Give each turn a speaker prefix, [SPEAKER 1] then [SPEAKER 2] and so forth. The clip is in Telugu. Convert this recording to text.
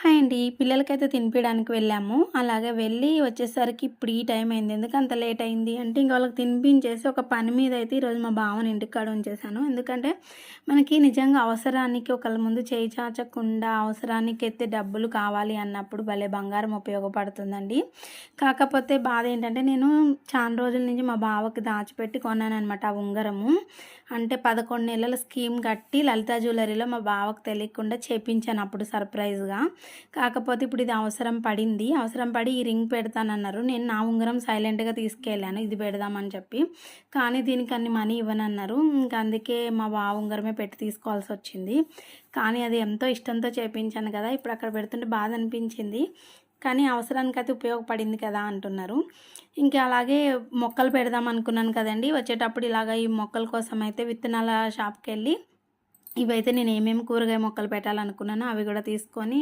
[SPEAKER 1] హాయ్ అండి. పిల్లలకైతే తినిపియడానికి వెళ్ళాము. అలాగే వెళ్ళి వచ్చేసరికి ఇప్పుడు ఈ టైం అయింది. ఎందుకు అంత లేట్ అయింది అంటే, ఇంక వాళ్ళకి తినిపించేసి ఒక పని మీద అయితే ఈరోజు మా బావని ఇంటికాడ ఉంచేశాను. ఎందుకంటే మనకి నిజంగా అవసరానికి ఒకళ్ళ ముందు చేయి చాచకుండా అవసరానికైతే డబ్బులు కావాలి అన్నప్పుడు భలే బంగారం ఉపయోగపడుతుందండి. కాకపోతే బాధ ఏంటంటే, నేను చానా రోజుల నుంచి మా బావకి దాచిపెట్టి కొన్నాననమాట ఆ ఉంగరము. అంటే 11 నెలల స్కీమ్ కట్టి లలితా జ్యువెల్లరీలో మా బావకి తెలియకుండా చేపించాను అప్పుడు సర్ప్రైజ్‌గా. కాకపోతే ఇప్పుడు ఇది అవసరం పడింది. అవసరం పడి ఈ రింగ్ పెడతానన్నారు. నేను నా ఉంగరం సైలెంట్‌గా తీసుకెళ్ళాను ఇది పెడదామని చెప్పి. కానీ దీనికి అన్ని మనీ ఇవ్వనన్నారు. ఇంక అందుకే మా బావ ఉంగరమే పెట్టి తీసుకోవాల్సొచ్చింది. కానీ అది ఎంతో ఇష్టంతో చేపించాను కదా! ఇప్పుడు అక్కడ పెడుతుంటే బాధ అనిపించింది. కానీ అవసరానికైతే ఉపయోగపడింది కదా అంటున్నారు. ఇంకా అలాగే మొక్కలు పెడదాం అనుకున్నాను కదండీ! వచ్చేటప్పుడు ఇలాగ ఈ మొక్కల కోసం అయితే విత్తనాల షాప్‌కెళ్ళి ఇవైతే నేను ఏమేమి కూరగాయ మొక్కలు పెట్టాలనుకున్నానో అవి కూడా తీసుకొని